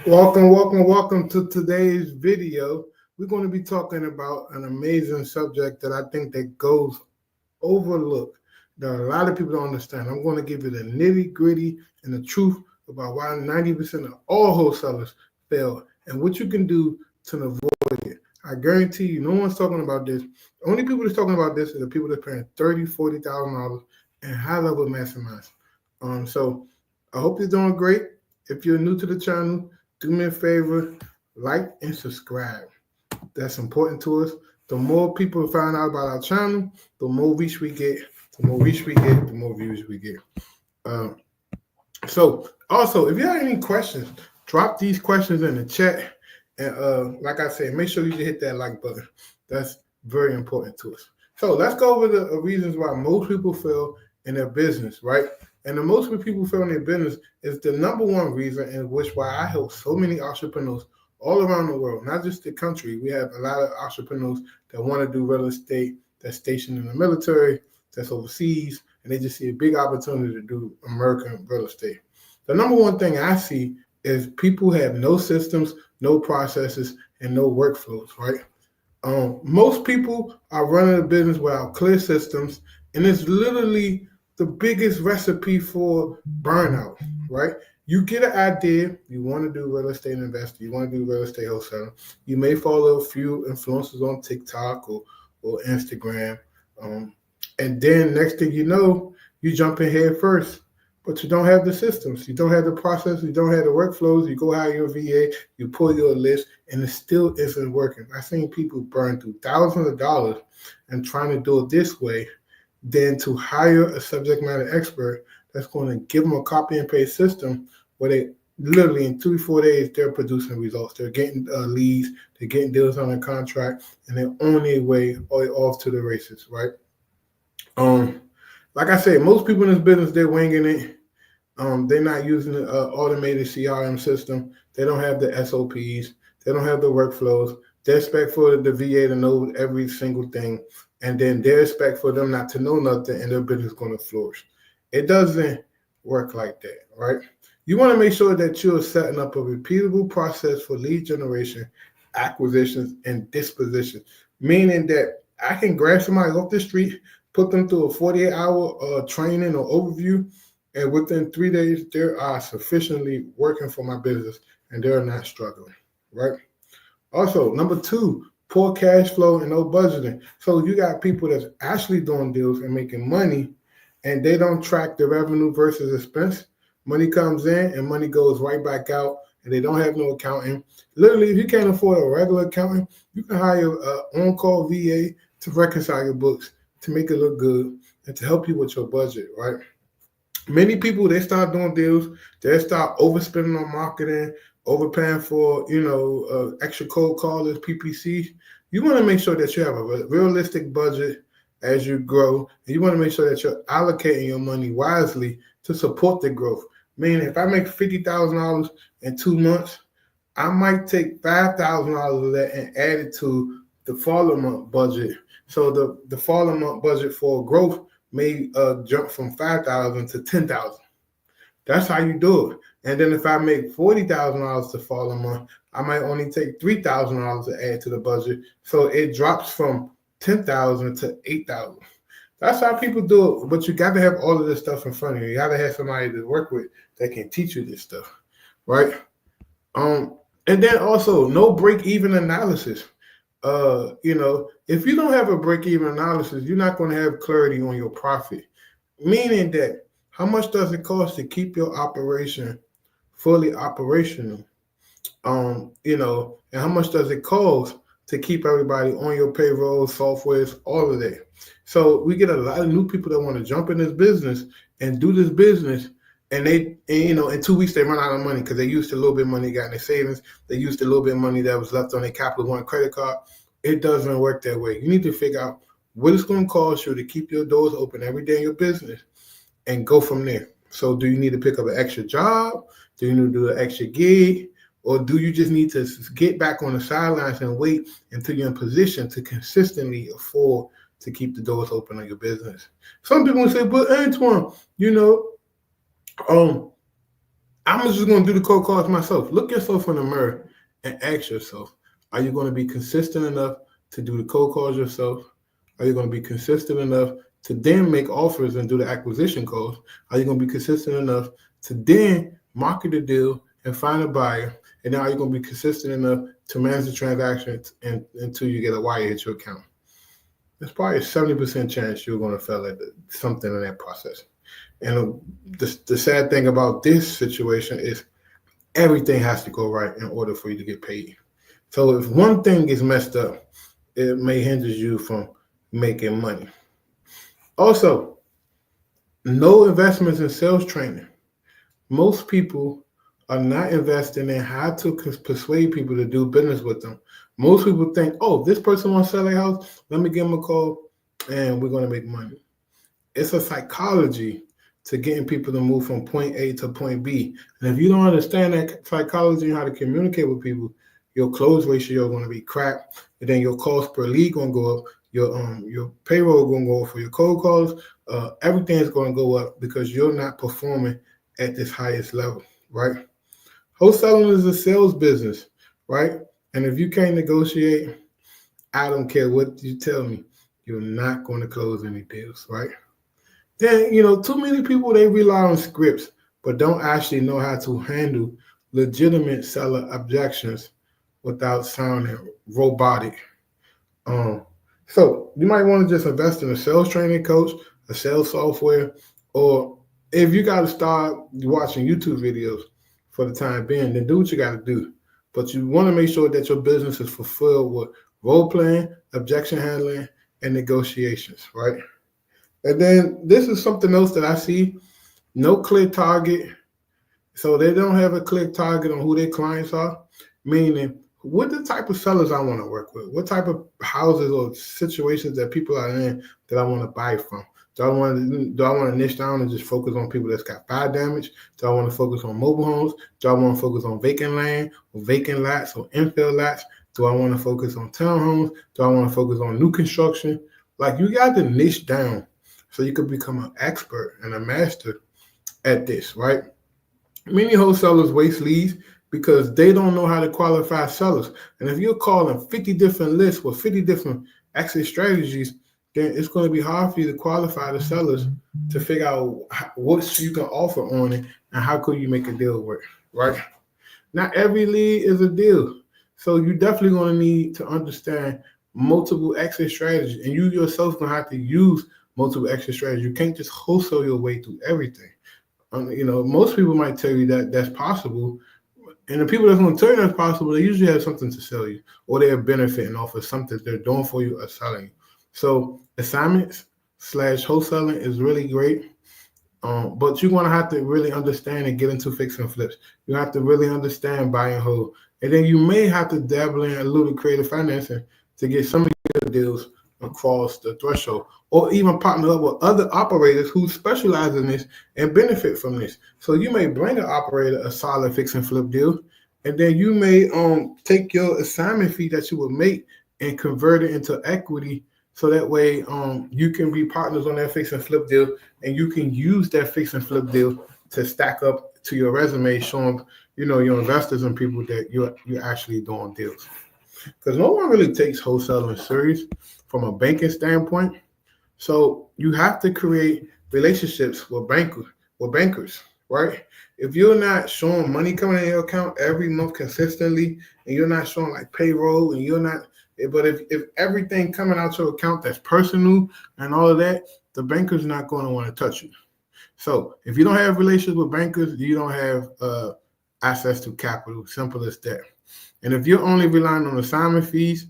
Welcome to today's video. We're going to be talking about an amazing subject that I think that goes overlooked, that a lot of people don't understand. I'm going to give you the nitty gritty and the truth about why 90% of all wholesalers fail and what you can do to avoid it. I guarantee you, no one's talking about this. The only people that's talking about this are the people that paying $30,000, $40,000 and high level masterminds. So I hope you're doing great. If you're new to the channel, do me a favor, like and subscribe. That's important to us. The more people find out about our channel, the more reach we get. The more reach we get, the more views we get. Um, so also, if you have any questions, drop these questions in the chat. And like I said, make sure you hit that like button. That's very important to us. So let's go over the reasons why most people fail in their business, right? And the most people fail in their business is the number one reason in which why I help so many entrepreneurs all around the world, not just the country. We have a lot of entrepreneurs that want to do real estate, that's stationed in the military, that's overseas, and they just see a big opportunity to do American real estate. The number one thing I see is people have no systems, no processes, and no workflows, right? Most people are running a business without clear systems, and it's literally the biggest recipe for burnout, right? You get an idea, you want to do real estate investor, you want to do real estate wholesaler. You may follow a few influencers on TikTok or Instagram. And then next thing you know, you jump in head first, but you don't have the systems, you don't have the process, you don't have the workflows. You go hire your VA, you pull your list, and it still isn't working. I've seen people burn through thousands of dollars and trying to do it this way than to hire a subject matter expert that's going to give them a copy and paste system where they literally in 3-4 days they're producing results. They're getting leads, they're getting deals on a contract, and they're on their way off to the races, right? Like I said, most people in this business, they're winging it. They're not using the automated CRM system. They don't have the SOPs. They don't have the workflows. They expect for the VA to know every single thing, and then they expect for them not to know nothing, and their business is going to flourish. It doesn't work like that, right? You want to make sure that you're setting up a repeatable process for lead generation, acquisitions, and disposition, meaning that I can grab somebody off the street, put them through a 48-hour training or overview, and within 3 days, they are sufficiently working for my business, and they're not struggling, right? Also, number two, poor cash flow and no budgeting. So you got people that's actually doing deals and making money, and they don't track the revenue versus expense. Money comes in and money goes right back out, and they don't have no accounting. Literally, if you can't afford a regular accountant, you can hire an on-call VA to reconcile your books, to make it look good, and to help you with your budget, right? Many people, they start doing deals, they start overspending on marketing, overpaying for, extra cold callers, PPC. You want to make sure that you have a realistic budget as you grow, and you want to make sure that you're allocating your money wisely to support the growth. Meaning, if I make $50,000 in 2 months, I might take $5,000 of that and add it to the following month budget. So the following month budget for growth may jump from 5,000 to 10,000. That's how you do it. And then if I make $40,000 the following month, I might only take $3,000 to add to the budget. So it drops from 10,000 to 8,000. That's how people do it. But you got to have all of this stuff in front of you. You got to have somebody to work with that can teach you this stuff, right? And then also no break-even analysis. If you don't have a break-even analysis, you're not going to have clarity on your profit. Meaning that how much does it cost to keep your operation fully operational? And how much does it cost to keep everybody on your payroll, softwares, all of that? So we get a lot of new people that want to jump in this business and do this business, and in 2 weeks they run out of money because they used a little bit of money, got in their savings. They used a little bit of money that was left on their Capital One credit card. It doesn't work that way. You need to figure out what it's going to cost you to keep your doors open every day in your business and go from there. So do you need to pick up an extra job? Do you need to do an extra gig? Or do you just need to get back on the sidelines and wait until you're in position to consistently afford to keep the doors open on your business? Some people will say, but Antoine, I'm just going to do the cold calls myself. Look yourself in the mirror and ask yourself, are you going to be consistent enough to do the cold calls yourself? Are you going to be consistent enough to then make offers and do the acquisition calls? Are you going to be consistent enough to then market the deal and find a buyer? And now are you going to be consistent enough to manage the transaction until you get a wire hit your account? There's probably a 70% chance you're going to fail at something in that process. And the sad thing about this situation is everything has to go right in order for you to get paid. So if one thing is messed up, it may hinder you from making money. Also, no investments in sales training. Most people are not investing in how to persuade people to do business with them. Most people think, oh, this person wants to sell their house, let me give them a call and we're going to make money. It's a psychology to getting people to move from point A to point B. And if you don't understand that psychology and how to communicate with people, your close ratio is going to be crap, and then your cost per lead going to go up. Your payroll going to go up for your cold calls. Everything is going to go up because you're not performing at this highest level, right? Wholesaling is a sales business, right? And if you can't negotiate, I don't care what you tell me, you're not going to close any deals, right? Then, too many people, they rely on scripts, but don't actually know how to handle legitimate seller objections without sounding robotic. So you might want to just invest in a sales training coach, a sales software, or if you got to start watching YouTube videos for the time being, then do what you got to do. But you want to make sure that your business is fulfilled with role playing, objection handling, and negotiations, right? And then this is something else that I see, no clear target. So they don't have a clear target on who their clients are, meaning what the type of sellers I want to work with, what type of houses or situations that people are in that I want to buy from. Do I want to niche down and just focus on people that's got fire damage? Do I want to focus on mobile homes? Do I want to focus on vacant land or vacant lots or infill lots? Do I want to focus on townhomes? Do I want to focus on new construction? Like, you got to niche down so you could become an expert and a master at this, right? Many wholesalers waste leads because they don't know how to qualify sellers. And if you're calling 50 different lists with 50 different exit strategies, then it's going to be hard for you to qualify the sellers to figure out what you can offer on it and how could you make a deal work, right? Not every lead is a deal. So you're definitely going to need to understand multiple exit strategies, and you yourself going to have to use multiple exit strategies. You can't just wholesale your way through everything. Most people might tell you that that's possible, and the people that's going to tell you that's possible, they usually have something to sell you, or they're benefiting off of something they're doing for you or selling you. So assignments / wholesaling is really great, but you're going to have to really understand and get into fix and flips. You have to really understand buy and hold, and then you may have to dabble in a little creative financing to get some of your deals across the threshold, or even partner up with other operators who specialize in this and benefit from this. So you may bring an operator a solid fix and flip deal, and then you may take your assignment fee that you would make and convert it into equity. So that way you can be partners on that fix and flip deal, and you can use that fix and flip deal to stack up to your resume, showing your investors and people that you're actually doing deals. Because no one really takes wholesaling serious from a banking standpoint. So you have to create relationships with bankers, right? If you're not showing money coming in your account every month consistently, and you're not showing like payroll, and you're not, but if everything coming out your account that's personal and all of that, the banker's not going to want to touch you. So if you don't have relations with bankers, you don't have access to capital. Simple as that. And if you're only relying on assignment fees,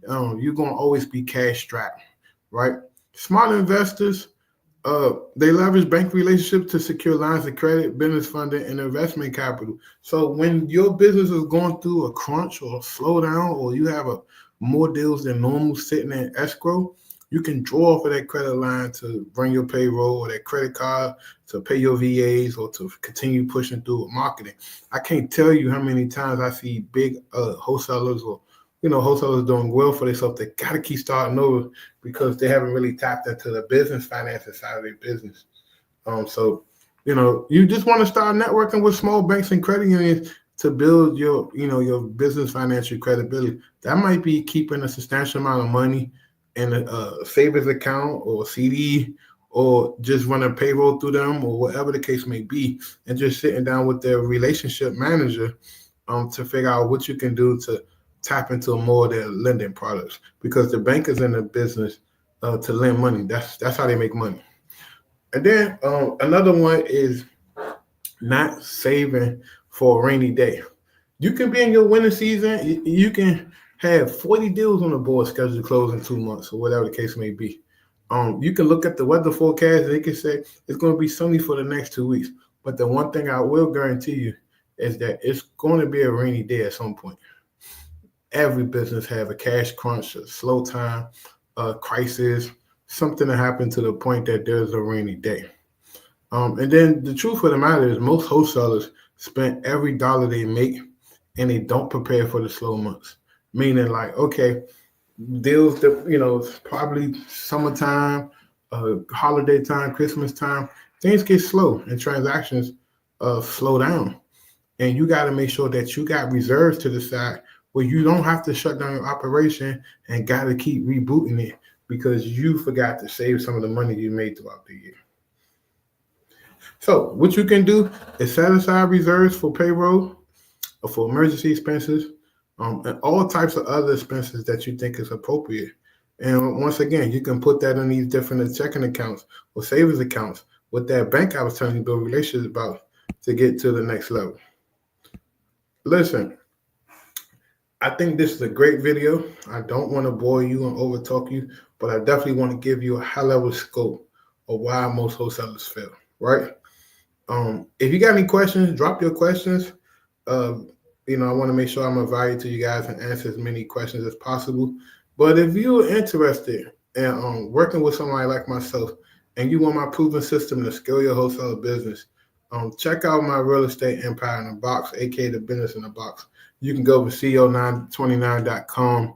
you're going to always be cash strapped, right? Smart investors, they leverage bank relationships to secure lines of credit, business funding, and investment capital. So when your business is going through a crunch or a slowdown, or you have more deals than normal sitting in escrow, you can draw off of that credit line to bring your payroll or that credit card to pay your VAs or to continue pushing through with marketing. I can't tell you how many times I see big wholesalers or wholesalers doing well for themselves. They got to keep starting over because they haven't really tapped into the business finances side of their business. So You just want to start networking with small banks and credit unions to build your business financial credibility. That might be keeping a substantial amount of money in a savings account or CD, or just running payroll through them, or whatever the case may be, and just sitting down with their relationship manager to figure out what you can do to tap into more of their lending products, because the bank is in the business to lend money. That's how they make money. And then another one is not saving for a rainy day. You can be in your winter season. You can have 40 deals on the board scheduled to close in 2 months, or whatever the case may be. You can look at the weather forecast. They can say it's going to be sunny for the next 2 weeks. But the one thing I will guarantee you is that it's going to be a rainy day at some point. Every business have a cash crunch, a slow time, a crisis, something that happened to the point that there's a rainy day. And then the truth of the matter is most wholesalers spend every dollar they make and they don't prepare for the slow months. Meaning like, okay, deals that, it's probably summertime, holiday time, Christmas time, things get slow and transactions slow down. And you got to make sure that you got reserves to the side where you don't have to shut down your operation and got to keep rebooting it because you forgot to save some of the money you made throughout the year. So what you can do is set aside reserves for payroll, or for emergency expenses, and all types of other expenses that you think is appropriate. And once again, you can put that in these different checking accounts or savings accounts with that bank I was telling you build relationships about to get to the next level. Listen, I think this is a great video. I don't want to bore you and overtalk you, but I definitely want to give you a high-level scope of why most wholesalers fail, right? If you got any questions, drop your questions. I want to make sure I'm of value to you guys and answer as many questions as possible. But if you're interested in working with somebody like myself and you want my proven system to scale your wholesale business, check out my Real Estate Empire in a Box, aka the Business in a Box. You can go to co929.com,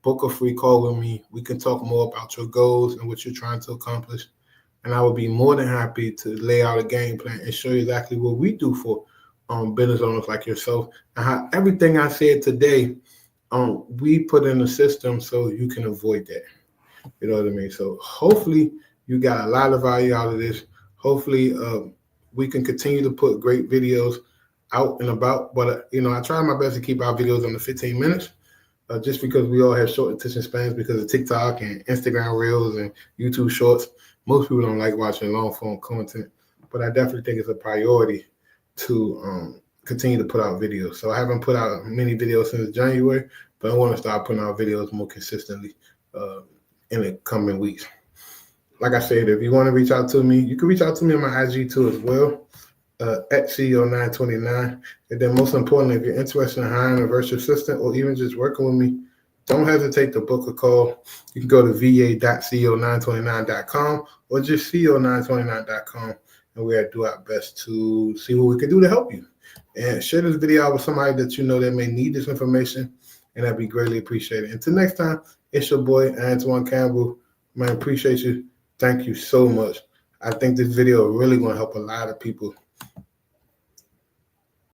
book a free call with me. We can talk more about your goals and what you're trying to accomplish. And I would be more than happy to lay out a game plan and show you exactly what we do for business owners like yourself, and how everything I said today, we put in a system so you can avoid that. You know what I mean? So hopefully you got a lot of value out of this. Hopefully we can continue to put great videos out and about. But, I try my best to keep our videos under 15 minutes. Just because we all have short attention spans because of TikTok and Instagram Reels and YouTube Shorts. Most people don't like watching long form content, but I definitely think it's a priority to continue to put out videos. So I haven't put out many videos since January, but I want to start putting out videos more consistently in the coming weeks. Like I said, if you want to reach out to me, you can reach out to me on my IG too as well, at CEO929. And then most importantly, if you're interested in hiring a virtual assistant or even just working with me, don't hesitate to book a call. You can go to va.co929.com or just co929.com, and we'll do our best to see what we can do to help you. And share this video out with somebody that you know that may need this information, and that'd be greatly appreciated. Until next time, it's your boy, Antoine Campbell. Man, appreciate you. Thank you so much. I think this video is really going to help a lot of people